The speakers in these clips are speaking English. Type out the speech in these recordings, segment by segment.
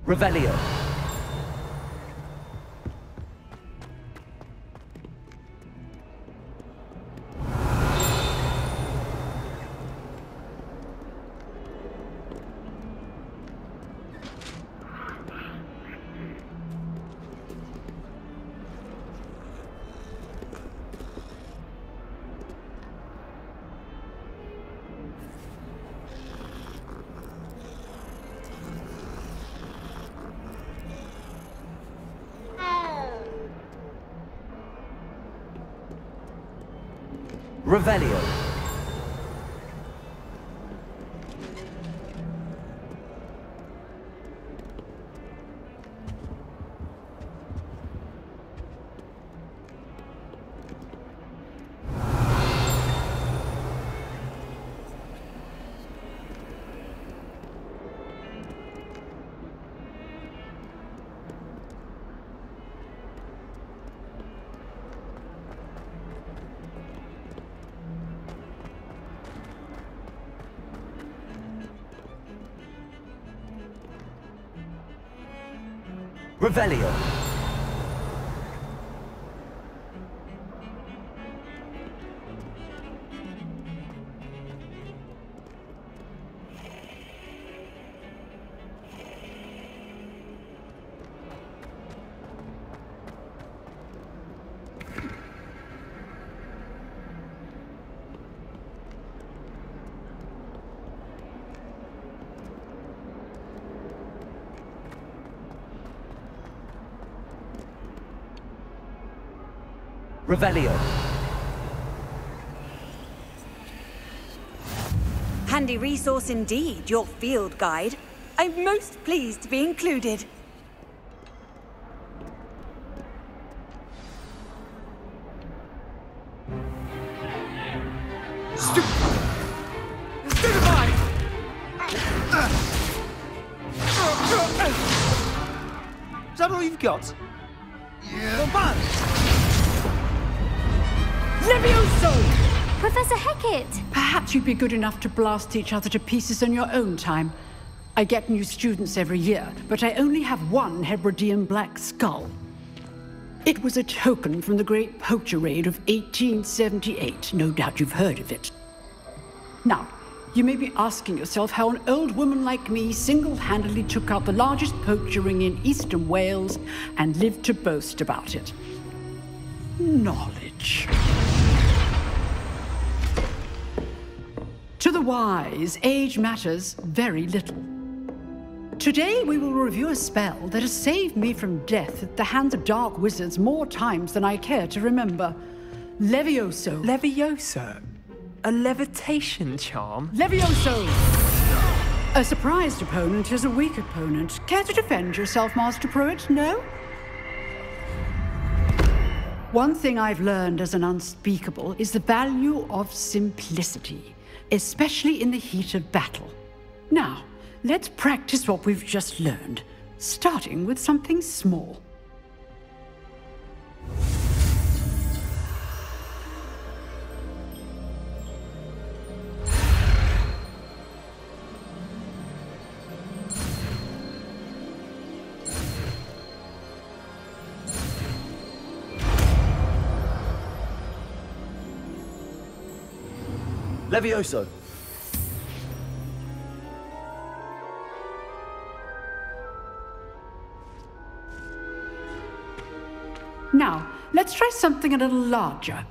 Revelio. Revelio. Revelio. Revelio. Handy resource indeed, your field guide. I'm most pleased to be included. Stupefy! Is that all you've got? Yeah. Come on! Levioso! Professor Hecat! Perhaps you'd be good enough to blast each other to pieces on your own time. I get new students every year, but I only have one Hebridean black skull. It was a token from the Great Poacher Raid of 1878. No doubt you've heard of it. Now, you may be asking yourself how an old woman like me single-handedly took out the largest poacher ring in eastern Wales and lived to boast about it. Knowledge. To the wise, age matters very little. Today we will review a spell that has saved me from death at the hands of dark wizards more times than I care to remember. Levioso. Levioso? A levitation charm? Levioso! A surprised opponent is a weak opponent. Care to defend yourself, Master Pruitt? No? One thing I've learned as an unspeakable is the value of simplicity, especially in the heat of battle. Now, let's practice what we've just learned, starting with something small. Levioso. Now, let's try something a little larger.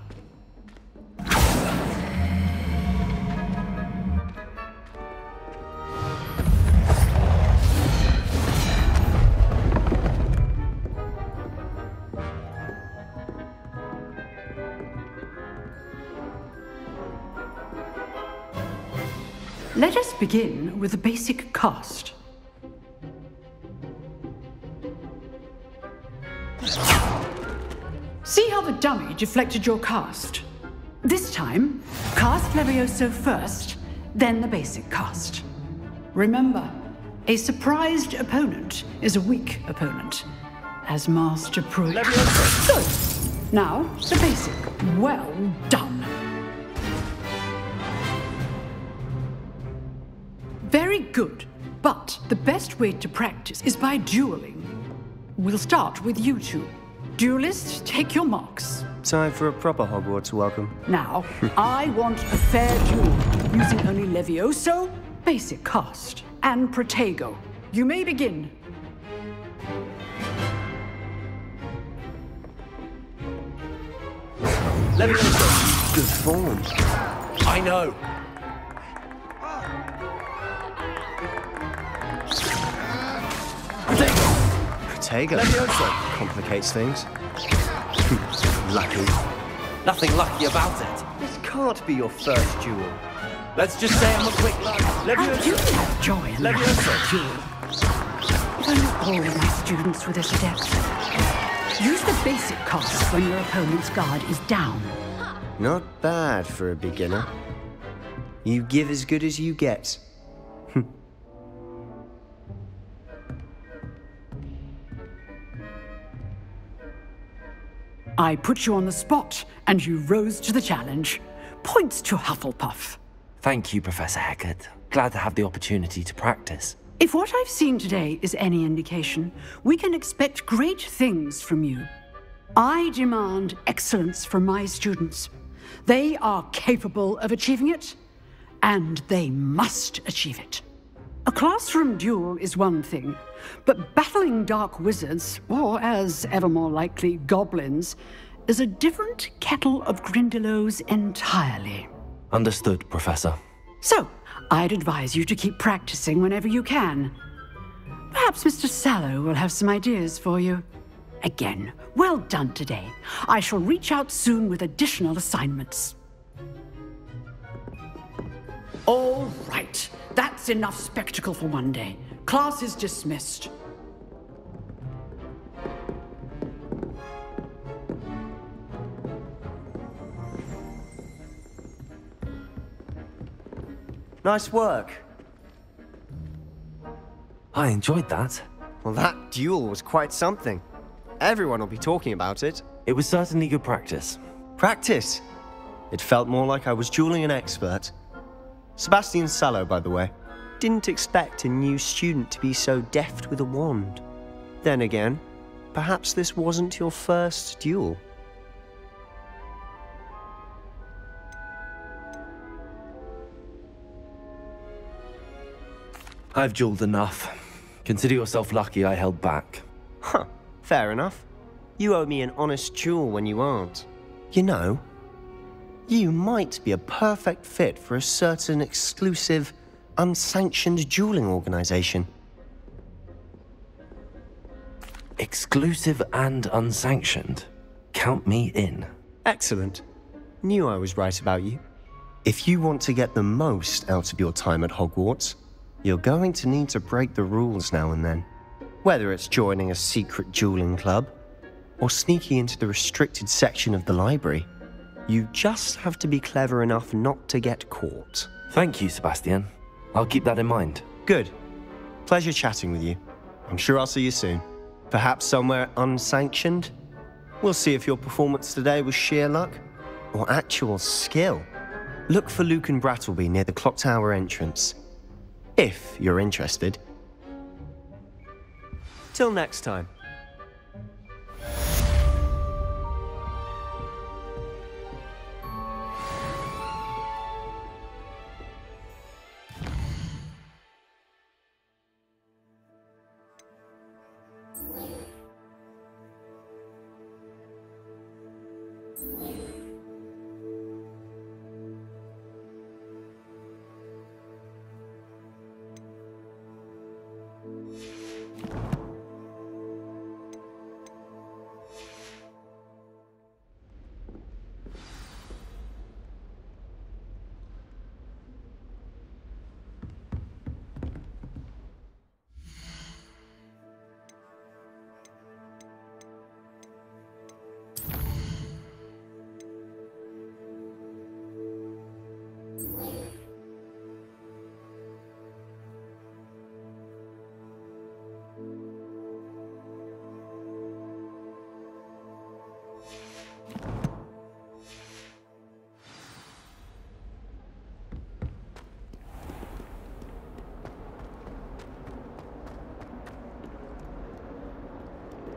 Let us begin with the basic cast. See how the dummy deflected your cast? This time, cast Levioso first, then the basic cast. Remember, a surprised opponent is a weak opponent, as Master Pruitt. Good. Now, the basic. Well done. Very good. But the best way to practice is by dueling. We'll start with you two. Duelists, take your marks. Time for a proper Hogwarts welcome. Now, I want a fair duel, using only Levioso, basic cast, and Protego. You may begin. Levioso. Good form. I know. Protego. Levioso. Complicates things. Lucky. Nothing lucky about it. This can't be your first duel. Let's just say I'm a quick learner. I do Levioso. have joy in that Levioso. duel. But not all of my students were this adept. Use the basic cast when your opponent's guard is down. Not bad for a beginner. You give as good as you get. I put you on the spot, and you rose to the challenge. Points to Hufflepuff. Thank you, Professor Hecat. Glad to have the opportunity to practice. If what I've seen today is any indication, we can expect great things from you. I demand excellence from my students. They are capable of achieving it, and they must achieve it. A classroom duel is one thing, but battling dark wizards, or as ever more likely, goblins, is a different kettle of Grindylows entirely. Understood, Professor. So, I'd advise you to keep practicing whenever you can. Perhaps Mr. Sallow will have some ideas for you. Again, well done today. I shall reach out soon with additional assignments. All right. That's enough spectacle for one day. Class is dismissed. Nice work. I enjoyed that. Well, that duel was quite something. Everyone will be talking about it. It was certainly good practice. Practice. It felt more like I was dueling an expert. Sebastian Sallow, by the way. Didn't expect a new student to be so deft with a wand. Then again, perhaps this wasn't your first duel. I've dueled enough. Consider yourself lucky I held back. Huh, fair enough. You owe me an honest duel when you aren't. You know, you might be a perfect fit for a certain exclusive, unsanctioned dueling organization. Exclusive and unsanctioned. Count me in. Excellent. Knew I was right about you. If you want to get the most out of your time at Hogwarts, you're going to need to break the rules now and then. Whether it's joining a secret dueling club, or sneaking into the restricted section of the library, you just have to be clever enough not to get caught. Thank you, Sebastian. I'll keep that in mind. Good. Pleasure chatting with you. I'm sure I'll see you soon. Perhaps somewhere unsanctioned? We'll see if your performance today was sheer luck or actual skill. Look for Luke and Brattleby near the clock tower entrance, if you're interested. Till next time.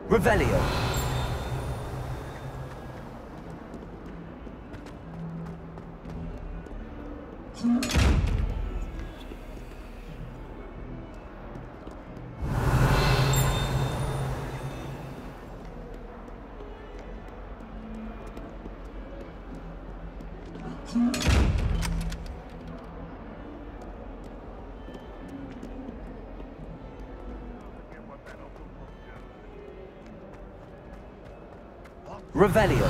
Revelio. Revelio.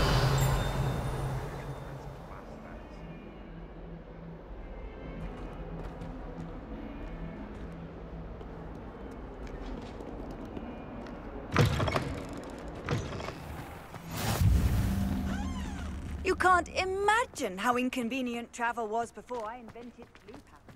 You can't imagine how inconvenient travel was before I invented blue powder.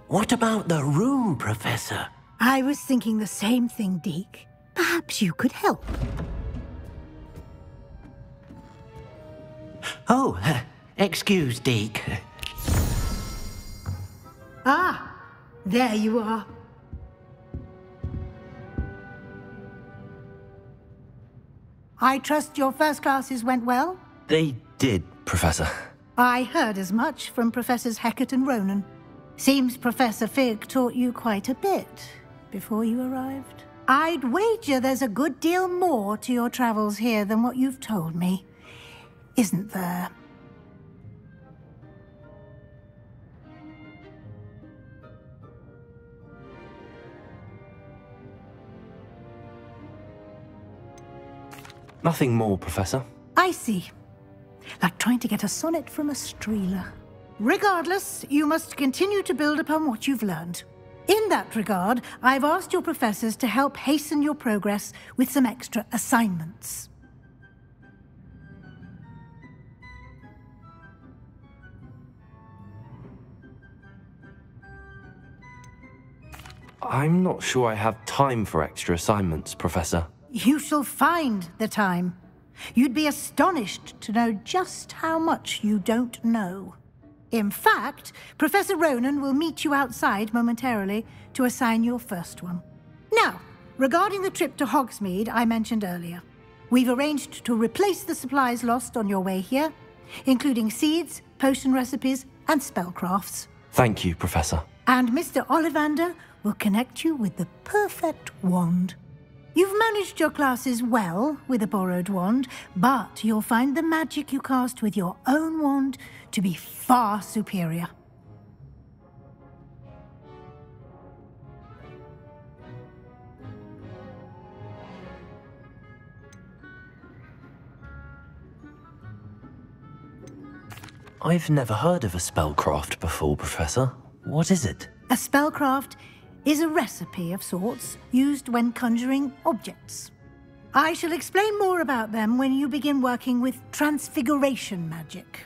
What about the room, Professor? I was thinking the same thing, Deke. Perhaps you could help. Oh, excuse, Deke. Ah, there you are. I trust your first classes went well? They did, Professor. I heard as much from Professors Hecat and Ronan. Seems Professor Fig taught you quite a bit before you arrived. I'd wager there's a good deal more to your travels here than what you've told me, isn't there? Nothing more, Professor. I see. Like trying to get a sonnet from a streeler. Regardless, you must continue to build upon what you've learned. In that regard, I've asked your professors to help hasten your progress with some extra assignments. I'm not sure I have time for extra assignments, Professor. You shall find the time. You'd be astonished to know just how much you don't know. In fact, Professor Ronan will meet you outside momentarily to assign your first one. Now, regarding the trip to Hogsmeade I mentioned earlier, we've arranged to replace the supplies lost on your way here, including seeds, potion recipes, and spellcrafts. Thank you, Professor. And Mr. Ollivander will connect you with the perfect wand. You've managed your classes well with a borrowed wand, but you'll find the magic you cast with your own wand to be far superior. I've never heard of a spellcraft before, Professor. What is it? A spellcraft is a recipe of sorts used when conjuring objects. I shall explain more about them when you begin working with transfiguration magic.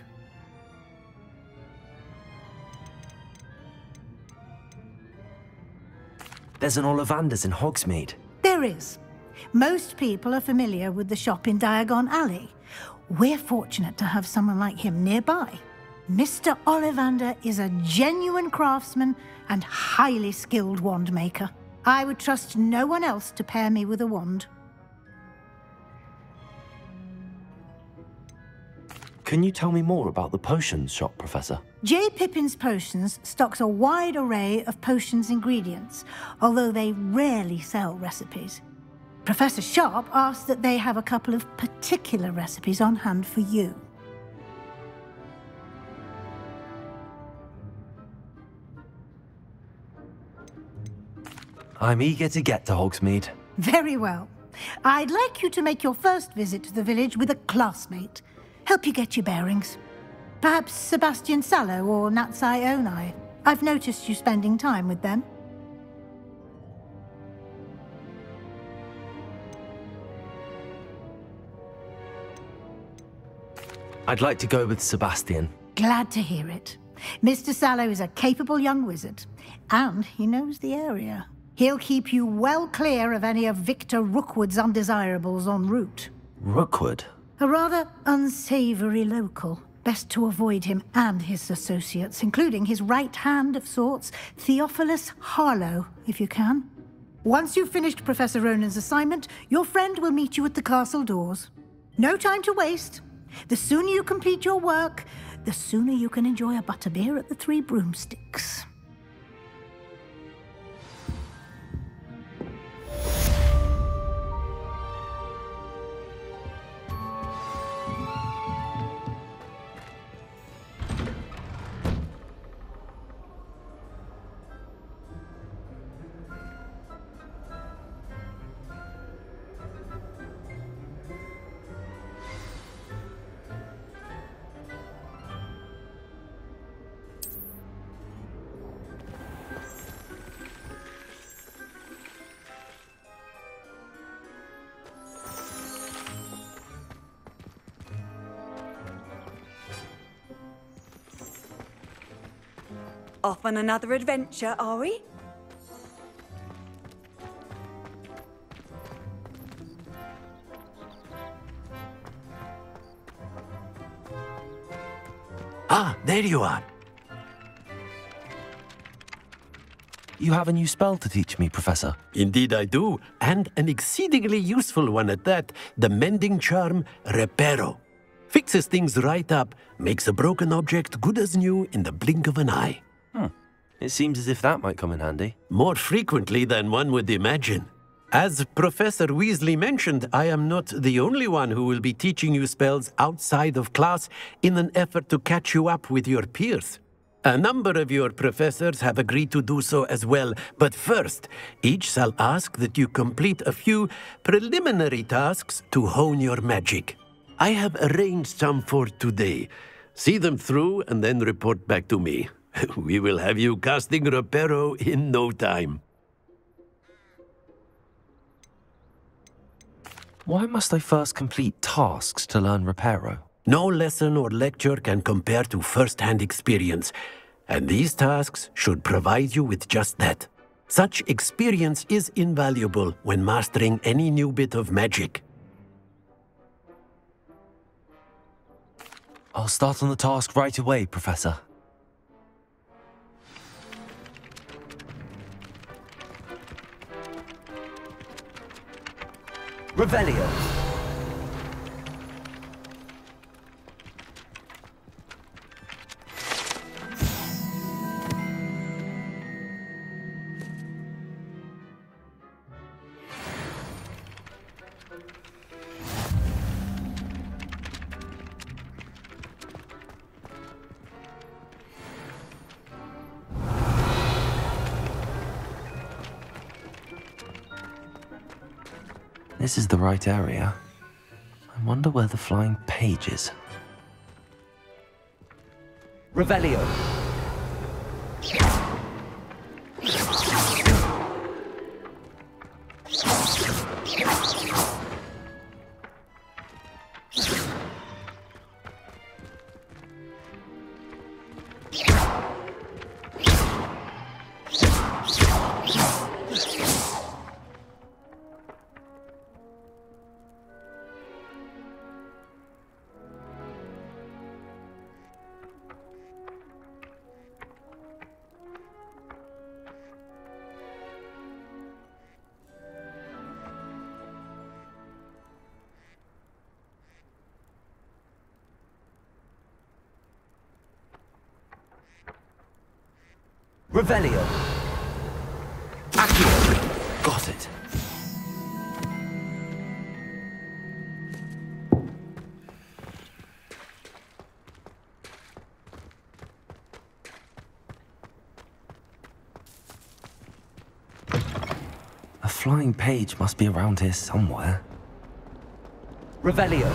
There's an Ollivander's in Hogsmeade. There is. Most people are familiar with the shop in Diagon Alley. We're fortunate to have someone like him nearby. Mr. Ollivander is a genuine craftsman and highly skilled wand maker. I would trust no one else to pair me with a wand. Can you tell me more about the potions shop, Professor? J. Pippin's Potions stocks a wide array of potions ingredients, although they rarely sell recipes. Professor Sharp asked that they have a couple of particular recipes on hand for you. I'm eager to get to Hogsmeade. Very well. I'd like you to make your first visit to the village with a classmate. Help you get your bearings. Perhaps Sebastian Sallow or Natsai Onai. I've noticed you spending time with them. I'd like to go with Sebastian. Glad to hear it. Mr. Sallow is a capable young wizard, and he knows the area. He'll keep you well clear of any of Victor Rookwood's undesirables en route. Rookwood? A rather unsavory local. Best to avoid him and his associates, including his right hand of sorts, Theophilus Harlow, if you can. Once you've finished Professor Ronan's assignment, your friend will meet you at the castle doors. No time to waste. The sooner you complete your work, the sooner you can enjoy a butterbeer at the Three Broomsticks. Off on another adventure, are we? Ah, there you are. You have a new spell to teach me, Professor. Indeed I do, and an exceedingly useful one at that. The mending charm, Reparo. Fixes things right up, makes a broken object good as new in the blink of an eye. It seems as if that might come in handy. More frequently than one would imagine. As Professor Weasley mentioned, I am not the only one who will be teaching you spells outside of class in an effort to catch you up with your peers. A number of your professors have agreed to do so as well, but first, each shall ask that you complete a few preliminary tasks to hone your magic. I have arranged some for today. See them through and then report back to me. We will have you casting Reparo in no time. Why must I first complete tasks to learn Reparo? No lesson or lecture can compare to first-hand experience, and these tasks should provide you with just that. Such experience is invaluable when mastering any new bit of magic. I'll start on the task right away, Professor. Revelio. This is the right area. I wonder where the flying page is. Revelio. Revelio. Accio. Got it. A flying page must be around here somewhere. Revelio.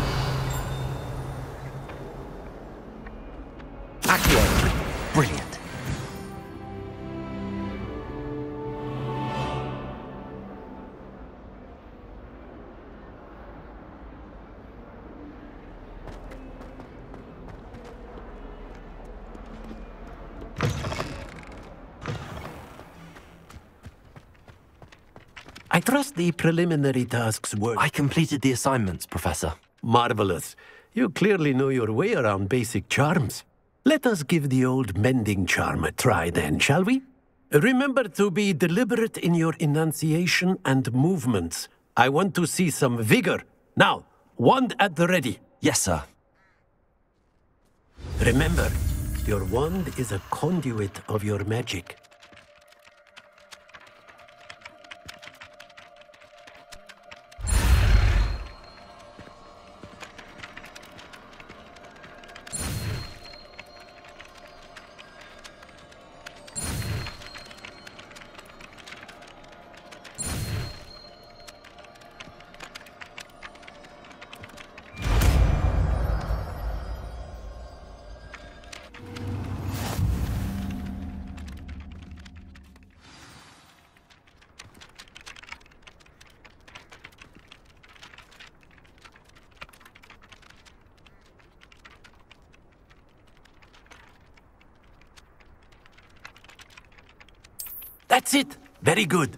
Accio. Brilliant. trust the preliminary tasks were... I completed the assignments, Professor. Marvelous. You clearly know your way around basic charms. Let us give the old mending charm a try then, shall we? Remember to be deliberate in your enunciation and movements. I want to see some vigor. Now, wand at the ready. Yes, sir. Remember, your wand is a conduit of your magic. That's it! Very good.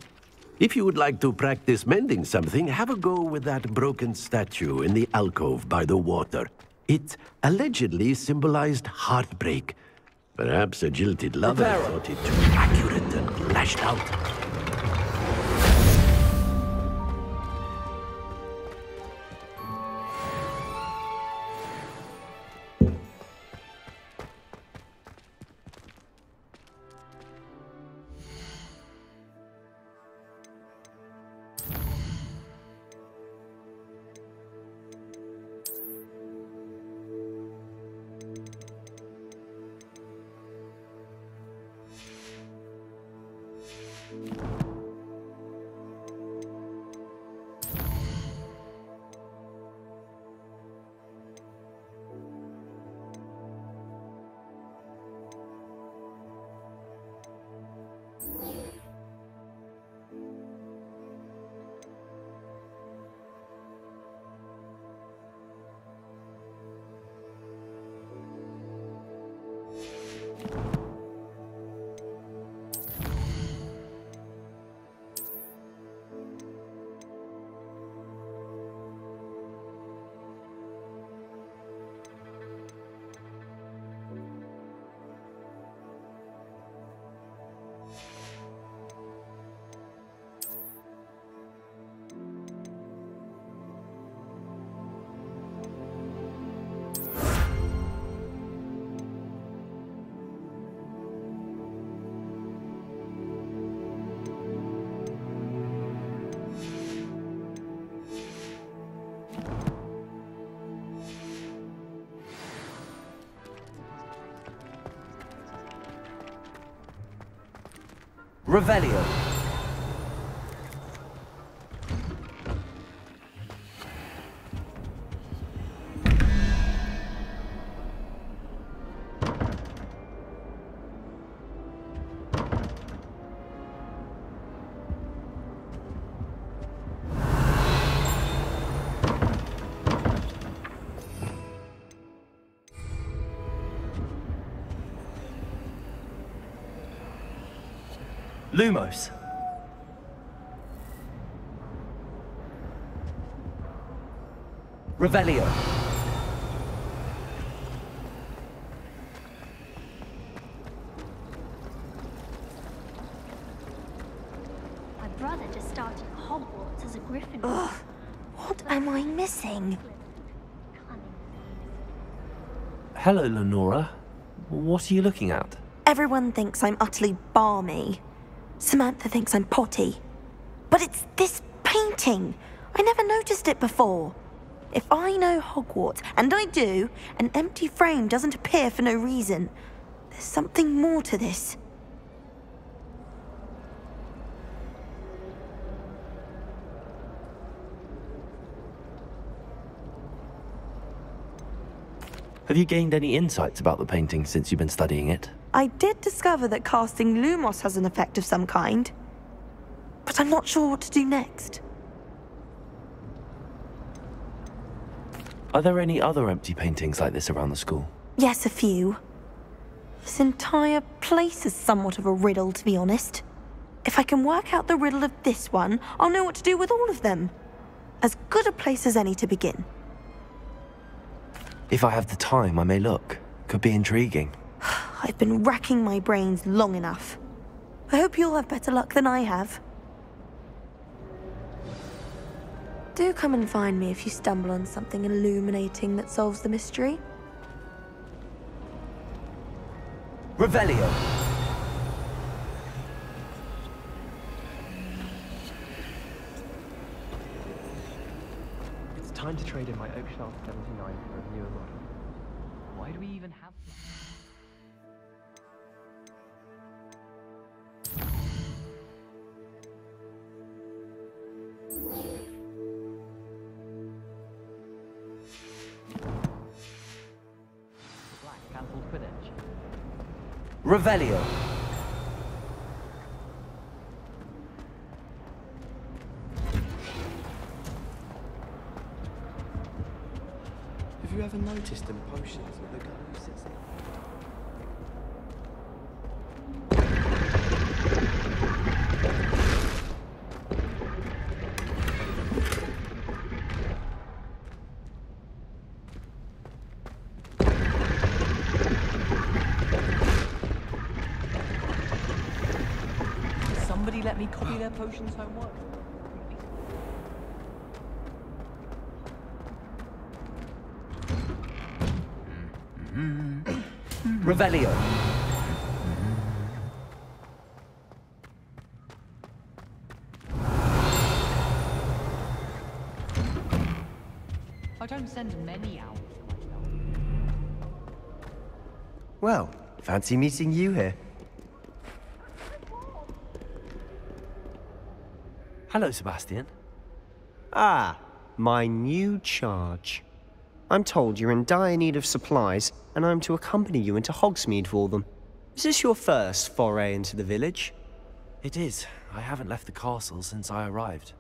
If you would like to practice mending something, have a go with that broken statue in the alcove by the water. It allegedly symbolized heartbreak. Perhaps a jilted lover thought it too accurate and lashed out. Revelio. Lumos. Revelio. My brother just started Hogwarts as a Gryffindor. Ugh, what am I missing? Hello, Lenora. What are you looking at? Everyone thinks I'm utterly balmy. Samantha thinks I'm potty. But it's this painting. I never noticed it before. If I know Hogwarts, and I do, an empty frame doesn't appear for no reason. There's something more to this. Have you gained any insights about the painting since you've been studying it? I did discover that casting Lumos has an effect of some kind. But I'm not sure what to do next. Are there any other empty paintings like this around the school? Yes, a few. This entire place is somewhat of a riddle, to be honest. If I can work out the riddle of this one, I'll know what to do with all of them. As good a place as any to begin. If I have the time, I may look. Could be intriguing. I've been racking my brains long enough. I hope you'll have better luck than I have. Do come and find me if you stumble on something illuminating that solves the mystery. Revelio. It's time to trade in my Oakshaft 79 for a newer model. Why do we even have one? Revelio. Have you ever noticed in potions that the guy who sits there? Somebody let me copy their potions homework. Revelio. I don't send many owls myself. Well, fancy meeting you here. Hello, Sebastian. Ah, my new charge. I'm told you're in dire need of supplies, and I'm to accompany you into Hogsmeade for them. Is this your first foray into the village? It is. I haven't left the castle since I arrived.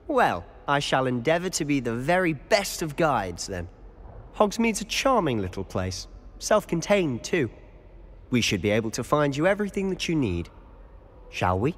Well, I shall endeavour to be the very best of guides, then. Hogsmeade's a charming little place. Self-contained, too. We should be able to find you everything that you need. Shall we?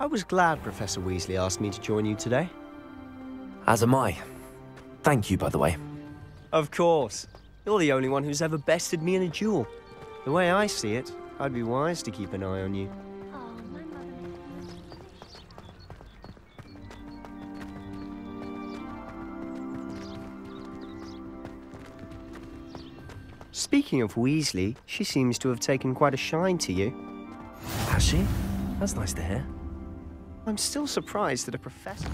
I was glad Professor Weasley asked me to join you today. As am I. Thank you, by the way. Of course. You're the only one who's ever bested me in a duel. The way I see it, I'd be wise to keep an eye on you. Oh, my mother. Speaking of Weasley, she seems to have taken quite a shine to you. Has she? That's nice to hear. I'm still surprised that a professor...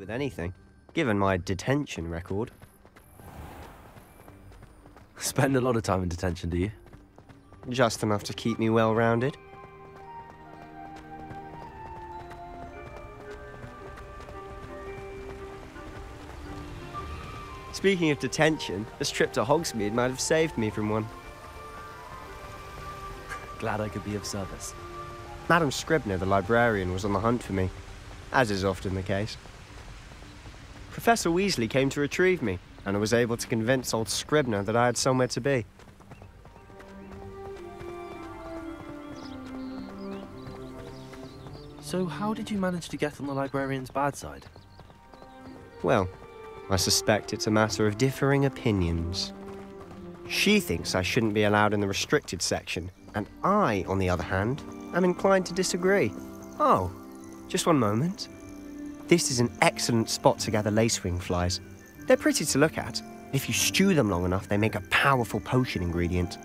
with anything, given my detention record. Spend a lot of time in detention, do you? Just enough to keep me well-rounded. Speaking of detention, this trip to Hogsmeade might have saved me from one. Glad I could be of service. Madam Scribner, the librarian, was on the hunt for me, as is often the case. Professor Weasley came to retrieve me, and I was able to convince old Scribner that I had somewhere to be. So how did you manage to get on the librarian's bad side? Well, I suspect it's a matter of differing opinions. She thinks I shouldn't be allowed in the restricted section, and I, on the other hand, am inclined to disagree. Oh, just one moment. This is an excellent spot to gather lacewing flies. They're pretty to look at. If you stew them long enough, they make a powerful potion ingredient.